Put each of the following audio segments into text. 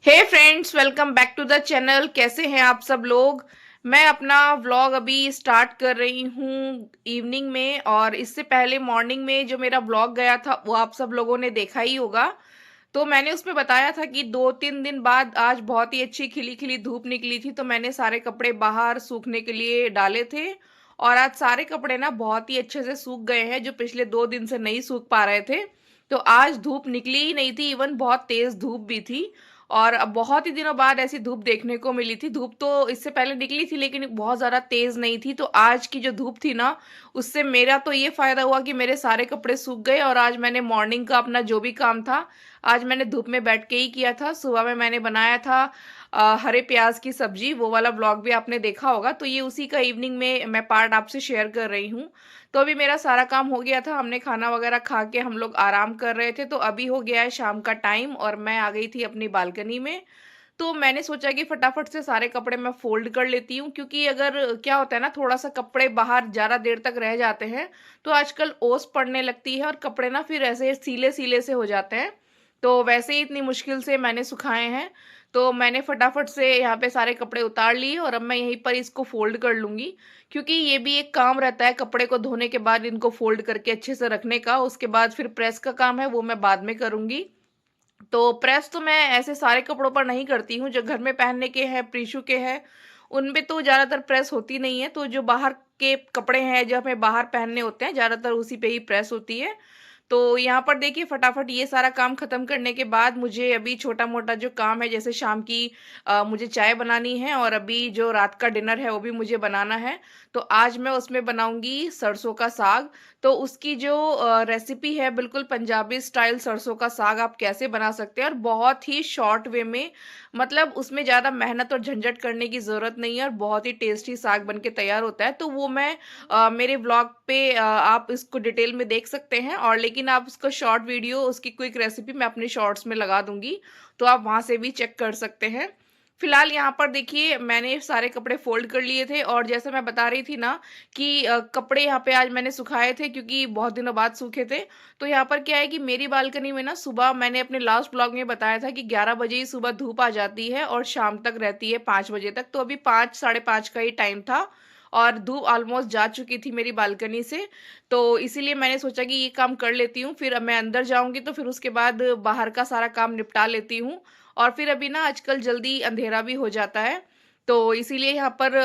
Hey friends, welcome back to the channel. कैसे हैं आप सब लोग। मैं अपना व्लॉग अभी स्टार्ट कर रही हूँ इवनिंग में, और इससे पहले मॉर्निंग में जो मेरा व्लॉग गया था वो आप सब लोगों ने देखा ही होगा। तो मैंने उसमें बताया था कि 2-3 दिन बाद आज बहुत ही अच्छी खिली खिली धूप निकली थी, तो मैंने सारे कपड़े बाहर सूखने के लिए डाले थे। और आज सारे कपड़े ना बहुत ही अच्छे से सूख गए हैं, जो पिछले 2 दिन से नहीं सूख पा रहे थे। तो आज धूप निकली ही नहीं थी, इवन बहुत तेज धूप भी थी। और अब बहुत ही दिनों बाद ऐसी धूप देखने को मिली थी। धूप तो इससे पहले निकली थी, लेकिन बहुत ज़्यादा तेज नहीं थी। तो आज की जो धूप थी ना, उससे मेरा तो ये फायदा हुआ कि मेरे सारे कपड़े सूख गए। और आज मैंने मॉर्निंग का अपना जो भी काम था, आज मैंने धूप में बैठ के ही किया था। सुबह में मैंने बनाया था हरे प्याज की सब्जी, वो वाला ब्लॉग भी आपने देखा होगा। तो ये उसी का इवनिंग में मैं पार्ट आपसे शेयर कर रही हूँ। तो अभी मेरा सारा काम हो गया था, हमने खाना वगैरह खा के हम लोग आराम कर रहे थे। तो अभी हो गया है शाम का टाइम, और मैं आ गई थी अपनी बालकनी में। तो मैंने सोचा कि फटाफट से सारे कपड़े मैं फोल्ड कर लेती हूँ, क्योंकि अगर क्या होता है ना, थोड़ा सा कपड़े बाहर ज़्यादा देर तक रह जाते हैं तो आजकल ओस पड़ने लगती है, और कपड़े ना फिर ऐसे सीले सीले से हो जाते हैं। तो वैसे ही इतनी मुश्किल से मैंने सुखाए हैं। तो मैंने फटाफट से यहाँ पे सारे कपड़े उतार लिए, और अब मैं यहीं पर इसको फोल्ड कर लूँगी। क्योंकि ये भी एक काम रहता है, कपड़े को धोने के बाद इनको फोल्ड करके अच्छे से रखने का। उसके बाद फिर प्रेस का काम है, वो मैं बाद में करूँगी। तो प्रेस तो मैं ऐसे सारे कपड़ों पर नहीं करती हूँ। जो घर में पहनने के हैं, प्रीशू के हैं, उनपे तो ज़्यादातर प्रेस होती नहीं है। तो जो बाहर के कपड़े हैं, जो हमें बाहर पहनने होते हैं, ज़्यादातर उसी पे ही प्रेस होती है। तो यहाँ पर देखिए, फटाफट ये सारा काम खत्म करने के बाद मुझे अभी छोटा मोटा जो काम है, जैसे शाम की मुझे चाय बनानी है, और अभी जो रात का डिनर है वो भी मुझे बनाना है। तो आज मैं उसमें बनाऊंगी सरसों का साग। तो उसकी जो रेसिपी है, बिल्कुल पंजाबी स्टाइल सरसों का साग आप कैसे बना सकते हैं, और बहुत ही शॉर्ट वे में, मतलब उसमें ज़्यादा मेहनत और झंझट करने की ज़रूरत नहीं है, और बहुत ही टेस्टी साग बन के तैयार होता है। तो वो मैं मेरे व्लॉग पे आप इसको डिटेल में देख सकते हैं। और लेकिन आप उसका शॉर्ट वीडियो, उसकी क्विक रेसिपी मैं अपने शॉर्ट्स में लगा दूंगी, तो आप वहां से भी चेक कर सकते हैं। फिलहाल यहाँ पर देखिए, मैंने सारे कपड़े फोल्ड कर लिए थे, और जैसे मैं बता रही थी ना कि कपड़े यहाँ पे आज मैंने सुखाए थे, क्योंकि बहुत दिनों बाद सूखे थे। तो यहाँ पर क्या है कि मेरी बालकनी में ना, सुबह मैंने अपने लास्ट ब्लॉग में बताया था कि 11 बजे ही सुबह धूप आ जाती है, और शाम तक रहती है 5 बजे तक। तो अभी 5 साढ़े 5 का ही टाइम था, और धूप ऑलमोस्ट जा चुकी थी मेरी बालकनी से। तो इसीलिए मैंने सोचा कि ये काम कर लेती हूँ, फिर अब मैं अंदर जाऊंगी तो फिर उसके बाद बाहर का सारा काम निपटा लेती हूँ। और फिर अभी ना आजकल जल्दी अंधेरा भी हो जाता है। तो इसीलिए यहाँ पर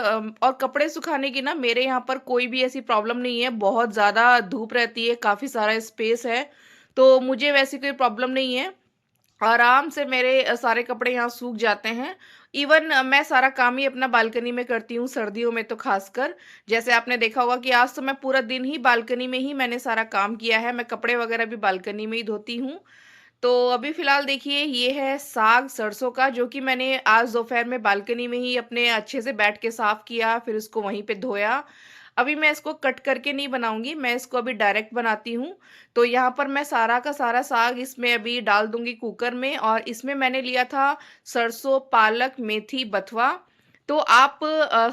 और कपड़े सुखाने की ना मेरे यहाँ पर कोई भी ऐसी प्रॉब्लम नहीं है। बहुत ज़्यादा धूप रहती है, काफ़ी सारा स्पेस है, तो मुझे वैसी कोई प्रॉब्लम नहीं है। आराम से मेरे सारे कपड़े यहाँ सूख जाते हैं। इवन मैं सारा काम ही अपना बालकनी में करती हूँ, सर्दियों में तो खासकर। जैसे आपने देखा होगा कि आज तो मैं पूरा दिन ही बालकनी में ही मैंने सारा काम किया है। मैं कपड़े वगैरह भी बालकनी में ही धोती हूँ। तो अभी फिलहाल देखिए, ये है साग सरसों का, जो कि मैंने आज दोपहर में बालकनी में ही अपने अच्छे से बैठ के साफ किया, फिर उसको वहीं पे धोया। अभी मैं इसको कट करके नहीं बनाऊंगी, मैं इसको अभी डायरेक्ट बनाती हूँ। तो यहाँ पर मैं सारा का सारा साग इसमें अभी डाल दूंगी कुकर में। और इसमें मैंने लिया था सरसों, पालक, मेथी, बथुआ। तो आप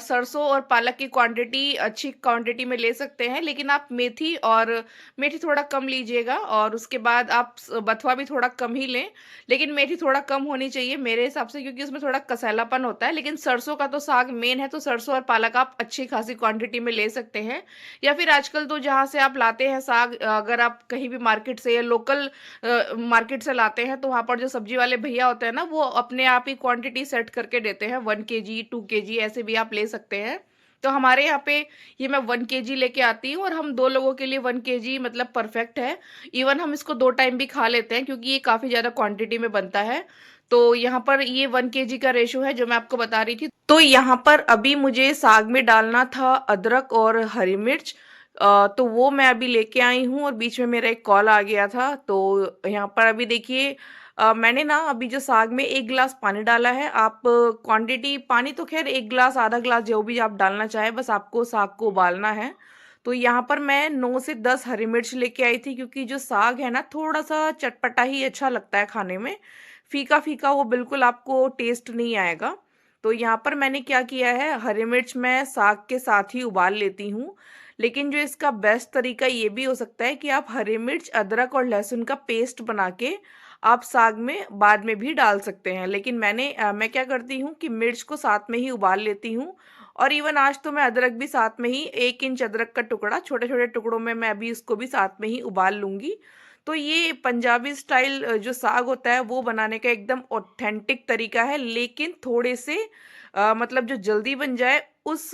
सरसों और पालक की क्वांटिटी अच्छी क्वांटिटी में ले सकते हैं, लेकिन आप मेथी थोड़ा कम लीजिएगा, और उसके बाद आप बथुआ भी थोड़ा कम ही लें। लेकिन मेथी थोड़ा कम होनी चाहिए मेरे हिसाब से, क्योंकि उसमें थोड़ा कसैलापन होता है। लेकिन सरसों का तो साग मेन है, तो सरसों और पालक आप अच्छी खासी क्वांटिटी में ले सकते हैं। या फिर आजकल तो जहाँ से आप लाते हैं साग, अगर आप कहीं भी मार्केट से या लोकल मार्केट से लाते हैं, तो वहाँ पर जो सब्जी वाले भैया होते हैं ना, वो अपने आप ही क्वांटिटी सेट करके देते हैं। 1 kg 2 kg ऐसे भी आप ले सकते हैं। तो हमारे यहाँ पे ये मैं 1 kg लेके आती हूँ, और हम 2 लोगों के लिए 1 kg मतलब परफेक्ट है। इवन हम इसको 2 टाइम भी खा लेते हैं, क्योंकि ये काफ़ी ज़्यादा क्वांटिटी में बनता है। तो यहाँ पर ये 1 kg का रेशो है जो मैं आपको बता रही थी। तो यहाँ पर अभी मुझे साग में डालना था अदरक और हरी मिर्च। तो वो मैं अभी लेके आई हूँ, और बीच में मेरा एक कॉल आ गया था। तो यहाँ पर अभी देखिए, मैंने ना अभी जो साग में 1 गिलास पानी डाला है। आप क्वांटिटी पानी तो खैर 1 गिलास आधा गिलास जो भी आप डालना चाहे, बस आपको साग को उबालना है। तो यहाँ पर मैं 9 से 10 हरी मिर्च लेके आई थी, क्योंकि जो साग है ना, थोड़ा सा चटपटा ही अच्छा लगता है खाने में। फीका फीका वो बिल्कुल आपको टेस्ट नहीं आएगा। तो यहाँ पर मैंने क्या किया है, हरी मिर्च मैं साग के साथ ही उबाल लेती हूँ। लेकिन जो इसका बेस्ट तरीका ये भी हो सकता है कि आप हरी मिर्च, अदरक और लहसुन का पेस्ट बना के आप साग में बाद में भी डाल सकते हैं। लेकिन मैं क्या करती हूँ कि मिर्च को साथ में ही उबाल लेती हूँ। और इवन आज तो मैं अदरक भी साथ में ही 1 इंच अदरक का टुकड़ा छोटे-छोटे टुकड़ों में मैं अभी इसको भी साथ में ही उबाल लूँगी। तो ये पंजाबी स्टाइल जो साग होता है वो बनाने का एकदम ऑथेंटिक तरीका है, लेकिन थोड़े से मतलब जो जल्दी बन जाए उस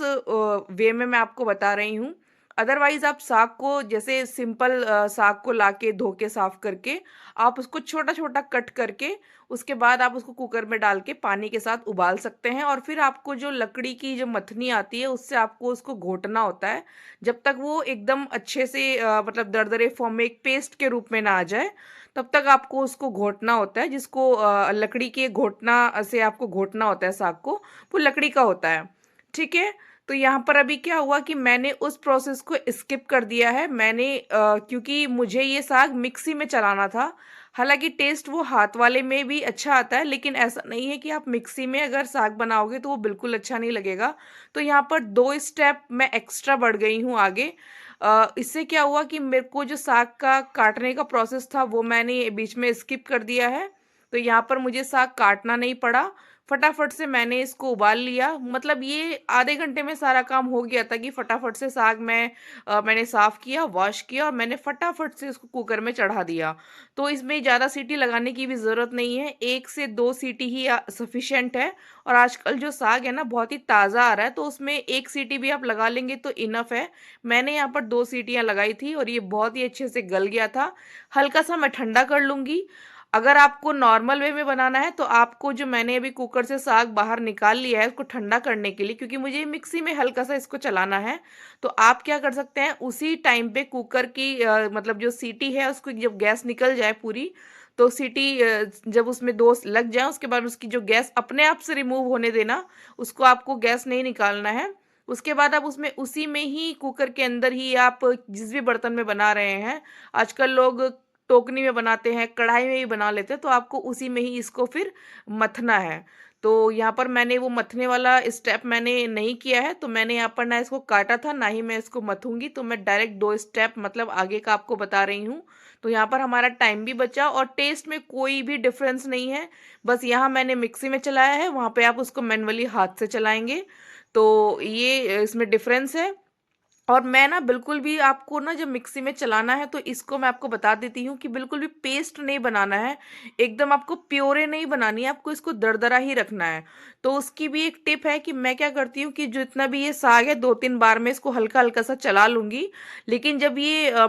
वे में मैं आपको बता रही हूँ। अदरवाइज़ आप साग को जैसे सिंपल साग को लाके धो के साफ करके आप उसको छोटा-छोटा कट करके उसके बाद आप उसको कुकर में डाल के पानी के साथ उबाल सकते हैं। और फिर आपको जो लकड़ी की जो मथनी आती है उससे आपको उसको घोटना होता है। जब तक वो एकदम अच्छे से मतलब दरदरे फॉर्म में एक पेस्ट के रूप में ना आ जाए, तब तक आपको उसको घोटना होता है, जिसको लकड़ी के घोटना से आपको घोटना होता है साग को, वो लकड़ी का होता है। ठीक है? तो यहाँ पर अभी क्या हुआ कि मैंने उस प्रोसेस को स्किप कर दिया है। क्योंकि मुझे ये साग मिक्सी में चलाना था। हालाँकि टेस्ट वो हाथ वाले में भी अच्छा आता है, लेकिन ऐसा नहीं है कि आप मिक्सी में अगर साग बनाओगे तो वो बिल्कुल अच्छा नहीं लगेगा। तो यहाँ पर 2 स्टेप मैं एक्स्ट्रा बढ़ गई हूँ आगे। इससे क्या हुआ कि मेरे को जो साग का काटने का प्रोसेस था वो मैंने बीच में स्किप कर दिया है। तो यहाँ पर मुझे साग काटना नहीं पड़ा, फटाफट से मैंने इसको उबाल लिया। मतलब ये आधे घंटे में सारा काम हो गया था कि फटाफट से मैंने साफ़ किया, वॉश किया और मैंने फटाफट से उसको कुकर में चढ़ा दिया। तो इसमें ज़्यादा सीटी लगाने की भी ज़रूरत नहीं है, 1 से 2 सीटी ही सफिशिएंट है। और आजकल जो साग है ना बहुत ही ताज़ा आ रहा है, तो उसमें 1 सीटी भी आप लगा लेंगे तो इनफ है। मैंने यहाँ पर 2 सीटियाँ लगाई थी और ये बहुत ही अच्छे से गल गया था। हल्का-सा मैं ठंडा कर लूँगी। अगर आपको नॉर्मल वे में बनाना है तो आपको जो मैंने अभी कुकर से साग बाहर निकाल लिया है उसको ठंडा करने के लिए, क्योंकि मुझे मिक्सी में हल्का-सा इसको चलाना है। तो आप क्या कर सकते हैं, उसी टाइम पे कुकर की मतलब जो सीटी है उसको जब गैस निकल जाए पूरी, तो जब उसमें 2 लग जाएँ उसके बाद उसकी जो गैस अपने आप से रिमूव होने देना, उसको आपको गैस नहीं निकालना है। उसके बाद आप उसमें उसी में ही कुकर के अंदर ही आप जिस भी बर्तन में बना रहे हैं, आजकल लोग टोकनी में बनाते हैं, कढ़ाई में भी बना लेते हैं, तो आपको उसी में ही इसको फिर मथना है। तो यहाँ पर मैंने वो मथने वाला स्टेप मैंने नहीं किया है, तो मैंने यहाँ पर ना इसको काटा था, ना ही मैं इसको मथूँगी, तो मैं डायरेक्ट 2 स्टेप मतलब आगे का आपको बता रही हूँ। तो यहाँ पर हमारा टाइम भी बचा और टेस्ट में कोई भी डिफ़रेंस नहीं है। बस यहाँ मैंने मिक्सी में चलाया है, वहाँ पे आप उसको मैनुअली हाथ से चलाएँगे, तो ये इसमें डिफ़रेंस है। और मैं ना बिल्कुल भी आपको ना जब मिक्सी में चलाना है तो इसको मैं आपको बता देती हूँ कि बिल्कुल भी पेस्ट नहीं बनाना है, एकदम आपको प्योरे नहीं बनानी है, आपको इसको दरदरा ही रखना है। तो उसकी भी एक टिप है कि मैं क्या करती हूँ कि जितना भी ये साग है 2-3 बार मैं इसको हल्का-हल्का सा चला लूँगी। लेकिन जब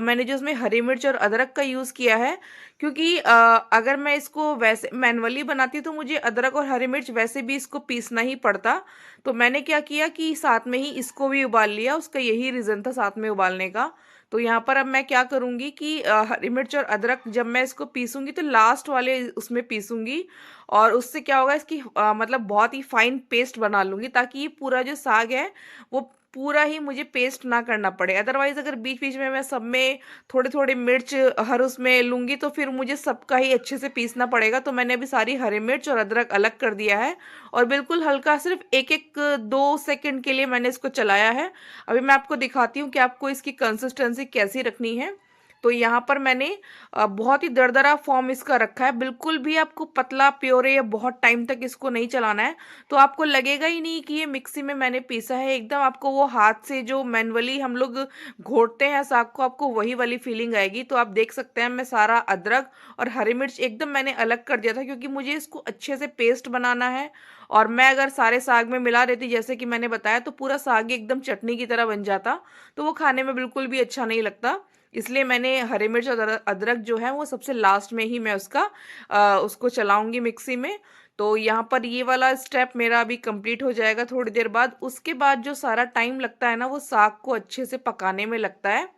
मैंने जो इसमें हरी मिर्च और अदरक का यूज़ किया है, क्योंकि अगर मैं इसको वैसे मैनुअली बनाती तो मुझे अदरक और हरी मिर्च वैसे भी इसको पीसना ही पड़ता। तो मैंने क्या किया कि साथ में ही इसको भी उबाल लिया, उसका यही रीज़न था साथ में उबालने का। तो यहाँ पर अब मैं क्या करूँगी कि हरी मिर्च और अदरक जब मैं इसको पीसूँगी तो लास्ट वाले उसमें पीसूँगी। और उससे क्या होगा, इसकी मतलब बहुत ही फाइन पेस्ट बना लूँगी, ताकि ये पूरा जो साग है वो पूरा ही मुझे पेस्ट ना करना पड़े। अदरवाइज़ अगर बीच-बीच में मैं सब में थोड़े-थोड़े मिर्च हर उसमें लूँगी तो फिर मुझे सबका ही अच्छे से पीसना पड़ेगा। तो मैंने अभी सारी हरी मिर्च और अदरक अलग कर दिया है और बिल्कुल हल्का सिर्फ़ 1-1 2 सेकंड के लिए मैंने इसको चलाया है। अभी मैं आपको दिखाती हूँ कि आपको इसकी कंसिस्टेंसी कैसी रखनी है। तो यहाँ पर मैंने बहुत ही दरदरा फ़ॉर्म इसका रखा है, बिल्कुल भी आपको पतला प्योरे या बहुत टाइम तक इसको नहीं चलाना है। तो आपको लगेगा ही नहीं कि ये मिक्सी में मैंने पीसा है, एकदम आपको वो हाथ से जो मैनुअली हम लोग घोटते हैं साग को, आपको वही वाली फीलिंग आएगी। तो आप देख सकते हैं मैं सारा अदरक और हरी मिर्च एकदम मैंने अलग कर दिया था, क्योंकि मुझे इसको अच्छे से पेस्ट बनाना है। और मैं अगर सारे साग में मिला देती जैसे कि मैंने बताया, तो पूरा साग ही एकदम चटनी की तरह बन जाता, तो वो खाने में बिल्कुल भी अच्छा नहीं लगता। इसलिए मैंने हरी मिर्च और अदरक जो है वो सबसे लास्ट में ही मैं उसको चलाऊँगी मिक्सी में। तो यहाँ पर ये वाला स्टेप मेरा अभी कंप्लीट हो जाएगा थोड़ी देर बाद। उसके बाद जो सारा टाइम लगता है ना, वो साग को अच्छे से पकाने में लगता है।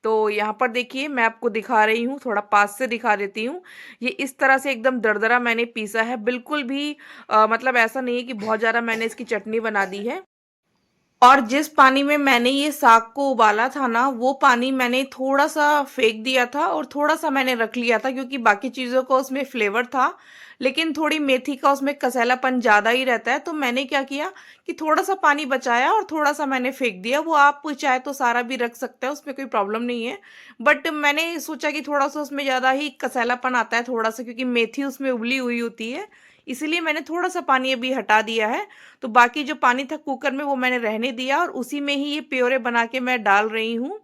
तो यहाँ पर देखिए मैं आपको दिखा रही हूँ, थोड़ा पास से दिखा देती हूँ। ये इस तरह से एकदम दरदरा मैंने पीसा है, बिल्कुल भी मतलब ऐसा नहीं है कि बहुत ज़्यादा मैंने इसकी चटनी बना दी है। और जिस पानी में मैंने ये साग को उबाला था ना, वो पानी मैंने थोड़ा-सा फेंक दिया था और थोड़ा-सा मैंने रख लिया था, क्योंकि बाकी चीज़ों का उसमें फ्लेवर था। लेकिन थोड़ी मेथी का उसमें कसैलापन ज़्यादा ही रहता है। तो मैंने क्या किया कि थोड़ा-सा पानी बचाया और थोड़ा-सा मैंने फेंक दिया। वो आप चाहे तो सारा भी रख सकते हैं, उसमें कोई प्रॉब्लम नहीं है। बट मैंने सोचा कि थोड़ा-सा उसमें ज़्यादा ही कसैलापन आता है थोड़ा-सा, क्योंकि मेथी उसमें उबली हुई होती है, इसीलिए मैंने थोड़ा-सा पानी अभी हटा दिया है। तो बाकी जो पानी था कुकर में वो मैंने रहने दिया और उसी में ही ये प्योरे बना के मैं डाल रही हूँ।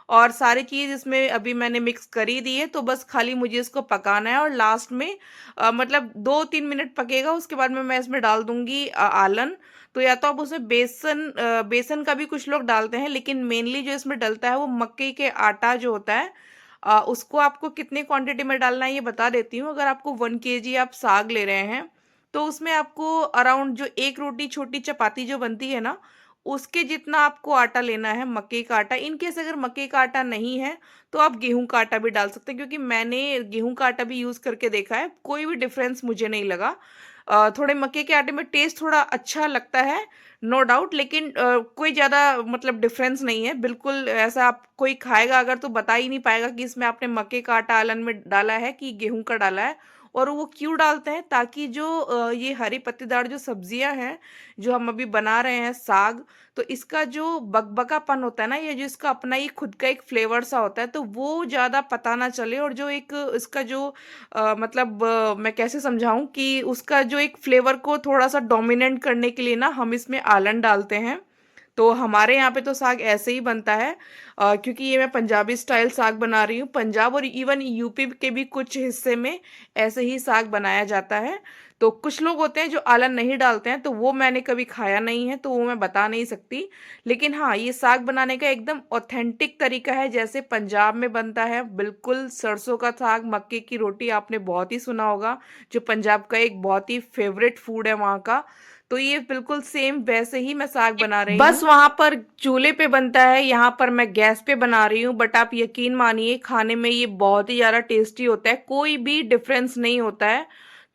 और सारी चीज़ इसमें अभी मैंने मिक्स कर ही दी है, तो बस खाली मुझे इसको पकाना है और लास्ट में मतलब 2-3 मिनट पकेगा, उसके बाद में मैं इसमें डाल दूँगी आलन। तो या तो आप उसमें बेसन का भी कुछ लोग डालते हैं, लेकिन मेनली जो इसमें डलता है वो मक्के के आटा जो होता है, उसको आपको कितनी क्वांटिटी में डालना है ये बता देती हूँ। अगर आपको 1 केजी आप साग ले रहे हैं, तो उसमें आपको अराउंड जो 1 रोटी छोटी चपाती जो बनती है ना, उसके जितना आपको आटा लेना है, मक्के का आटा। इन केस अगर मक्के का आटा नहीं है, तो आप गेहूँ का आटा भी डाल सकते हैं, क्योंकि मैंने गेहूँ का आटा भी यूज़ करके देखा है, कोई भी डिफ़रेंस मुझे नहीं लगा। थोड़े मक्के के आटे में टेस्ट थोड़ा अच्छा लगता है, नो डाउट, लेकिन कोई ज़्यादा मतलब डिफ़रेंस नहीं है। बिल्कुल ऐसा आप कोई खाएगा अगर तो बता ही नहीं पाएगा कि इसमें आपने मक्के का आटा आलन में डाला है कि गेहूँ का डाला है। और वो क्यों डालते हैं, ताकि जो ये हरी पत्तेदार जो सब्जियां हैं, जो हम अभी बना रहे हैं साग, तो इसका जो बकबकापन होता है ना, ये जो इसका अपना ही खुद का एक फ्लेवर सा होता है, तो वो ज़्यादा पता ना चले। और जो एक इसका जो मतलब मैं कैसे समझाऊं कि उसका जो एक फ्लेवर को थोड़ा सा डोमिनेट करने के लिए ना हम इसमें आलन डालते हैं। तो हमारे यहाँ पे तो साग ऐसे ही बनता है, क्योंकि ये मैं पंजाबी स्टाइल साग बना रही हूँ। पंजाब और इवन यूपी के भी कुछ हिस्से में ऐसे ही साग बनाया जाता है। तो कुछ लोग होते हैं जो आलन नहीं डालते हैं, तो वो मैंने कभी खाया नहीं है, तो वो मैं बता नहीं सकती। लेकिन हाँ, ये साग बनाने का एकदम ऑथेंटिक तरीका है, जैसे पंजाब में बनता है बिल्कुल। सरसों का साग, मक्के की रोटी आपने बहुत ही सुना होगा, जो पंजाब का एक बहुत ही फेवरेट फूड है वहाँ का। तो ये बिल्कुल सेम वैसे ही मैं साग बना रही हूँ। बस वहां पर चूल्हे पे बनता है, यहाँ पर मैं गैस पे बना रही हूँ। बट आप यकीन मानिए, खाने में ये बहुत ही ज्यादा टेस्टी होता है, कोई भी डिफरेंस नहीं होता है।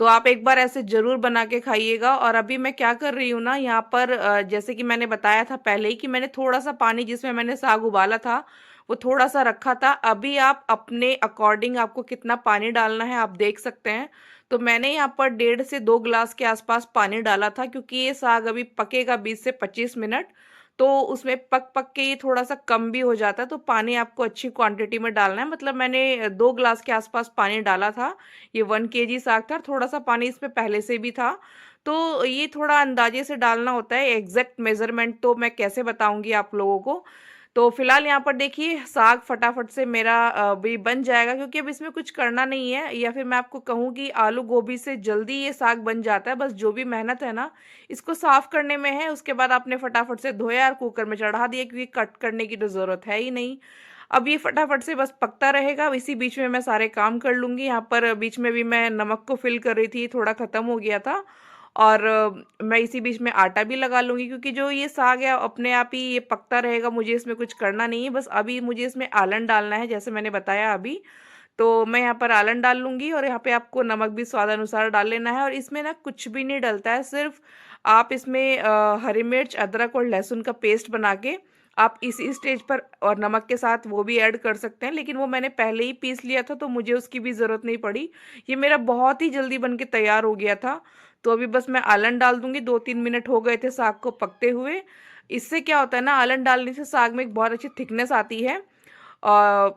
तो आप एक बार ऐसे जरूर बना के खाइएगा। और अभी मैं क्या कर रही हूँ ना, यहाँ पर जैसे कि मैंने बताया था पहले ही कि मैंने थोड़ा सा पानी जिसमें मैंने साग उबाला था वो थोड़ा सा रखा था। अभी आप अपने अकॉर्डिंग आपको कितना पानी डालना है आप देख सकते हैं। तो मैंने यहाँ पर 1.5 से 2 गिलास के आसपास पानी डाला था, क्योंकि ये साग अभी पकेगा 20 से 25 मिनट। तो उसमें पक पक के ये थोड़ा सा कम भी हो जाता है, तो पानी आपको अच्छी क्वांटिटी में डालना है। मतलब मैंने 2 गिलास के आसपास पानी डाला था। ये 1 केजी साग था, थोड़ा सा पानी इसमें पहले से भी था। तो ये थोड़ा अंदाजे से डालना होता है, एग्जैक्ट मेजरमेंट तो मैं कैसे बताऊंगी आप लोगों को। तो फिलहाल यहाँ पर देखिए साग फटाफट से मेरा भी बन जाएगा, क्योंकि अब इसमें कुछ करना नहीं है। या फिर मैं आपको कहूँ कि आलू गोभी से जल्दी ये साग बन जाता है। बस जो भी मेहनत है ना, इसको साफ करने में है। उसके बाद आपने फटाफट से धोया और कुकर में चढ़ा दिया, क्योंकि कट करने की तो ज़रूरत है ही नहीं। अब ये फटाफट से बस पकता रहेगा, इसी बीच में मैं सारे काम कर लूँगी। यहाँ पर बीच में भी मैं नमक को फिल कर रही थी, थोड़ा ख़त्म हो गया था। और मैं इसी बीच में आटा भी लगा लूँगी, क्योंकि जो ये साग है अपने आप ही ये पकता रहेगा, मुझे इसमें कुछ करना नहीं है। बस अभी मुझे इसमें आलन डालना है, जैसे मैंने बताया अभी। तो मैं यहाँ पर आलन डाल लूँगी और यहाँ पे आपको नमक भी स्वाद अनुसार डाल लेना है। और इसमें ना कुछ भी नहीं डलता है, सिर्फ आप इसमें हरी मिर्च, अदरक और लहसुन का पेस्ट बना के आप इसी स्टेज पर और नमक के साथ वो भी ऐड कर सकते हैं। लेकिन वो मैंने पहले ही पीस लिया था, तो मुझे उसकी भी ज़रूरत नहीं पड़ी। ये मेरा बहुत ही जल्दी बन के तैयार हो गया था। तो अभी बस मैं आलन डाल दूंगी। 2-3 मिनट हो गए थे साग को पकते हुए। इससे क्या होता है ना, आलन डालने से साग में एक बहुत अच्छी थिकनेस आती है।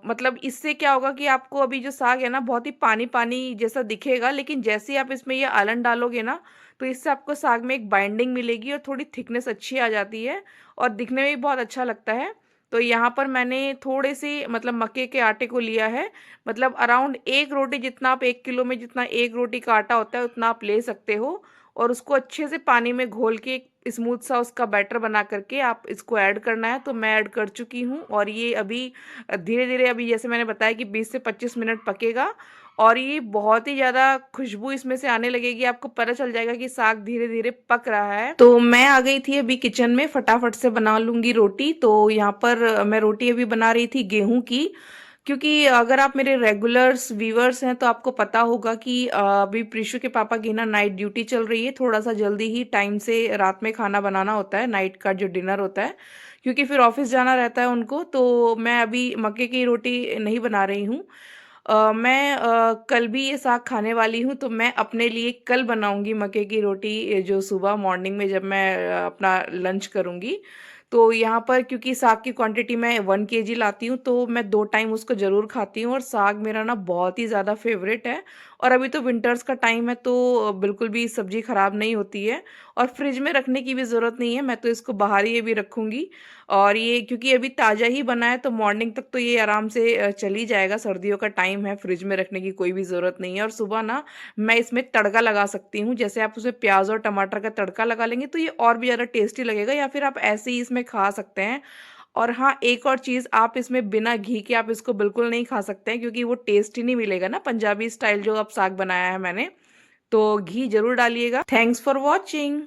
मतलब इससे क्या होगा कि आपको अभी जो साग है ना बहुत ही पानी पानी जैसा दिखेगा, लेकिन जैसे ही आप इसमें ये आलन डालोगे ना, तो इससे आपको साग में एक बाइंडिंग मिलेगी और थोड़ी थिकनेस अच्छी आ जाती है और दिखने में भी बहुत अच्छा लगता है। तो यहाँ पर मैंने थोड़े से मतलब मक्के के आटे को लिया है। मतलब अराउंड 1 रोटी जितना, आप 1 किलो में जितना 1 रोटी का आटा होता है उतना आप ले सकते हो। और उसको अच्छे से पानी में घोल के स्मूथ सा उसका बैटर बना करके आप इसको ऐड करना है। तो मैं ऐड कर चुकी हूँ और ये अभी धीरे धीरे, अभी जैसे मैंने बताया कि 20 से 25 मिनट पकेगा। और ये बहुत ही ज़्यादा खुशबू इसमें से आने लगेगी, आपको पता चल जाएगा कि साग धीरे धीरे पक रहा है। तो मैं आ गई थी अभी किचन में, फटाफट से बना लूँगी रोटी। तो यहाँ पर मैं रोटी अभी बना रही थी गेहूं की। क्योंकि अगर आप मेरे रेगुलर्स व्यूअर्स हैं तो आपको पता होगा कि अभी प्रीशु के पापा की ना नाइट ड्यूटी चल रही है। थोड़ा सा जल्दी ही टाइम से रात में खाना बनाना होता है, नाइट का जो डिनर होता है, क्योंकि फिर ऑफिस जाना रहता है उनको। तो मैं अभी मक्के की रोटी नहीं बना रही हूँ। मैं कल भी ये साग खाने वाली हूँ, तो मैं अपने लिए कल बनाऊँगी मक्के की रोटी, जो सुबह मॉर्निंग में जब मैं अपना लंच करूँगी। तो यहाँ पर क्योंकि साग की क्वांटिटी मैं 1 केजी लाती हूँ, तो मैं 2 टाइम उसको ज़रूर खाती हूँ और साग मेरा ना बहुत ही ज़्यादा फ़ेवरेट है। और अभी तो विंटर्स का टाइम है, तो बिल्कुल भी सब्ज़ी ख़राब नहीं होती है और फ्रिज में रखने की भी ज़रूरत नहीं है, मैं तो इसको बाहर ही अभी रखूँगी। और ये क्योंकि अभी ताज़ा ही बना है, तो मॉर्निंग तक तो ये आराम से चल ही जाएगा, सर्दियों का टाइम है, फ्रिज में रखने की कोई भी ज़रूरत नहीं है। और सुबह ना मैं इसमें तड़का लगा सकती हूँ, जैसे आप उसमें प्याज़ और टमाटर का तड़का लगा लेंगे तो ये और भी ज़्यादा टेस्टी लगेगा, या फिर आप ऐसे ही इसमें खा सकते हैं। और हाँ, एक और चीज़, आप इसमें बिना घी के आप इसको बिल्कुल नहीं खा सकते हैं, क्योंकि वो टेस्ट ही नहीं मिलेगा ना पंजाबी स्टाइल जो अब साग बनाया है मैंने। तो घी ज़रूर डालिएगा। Thanks for watching.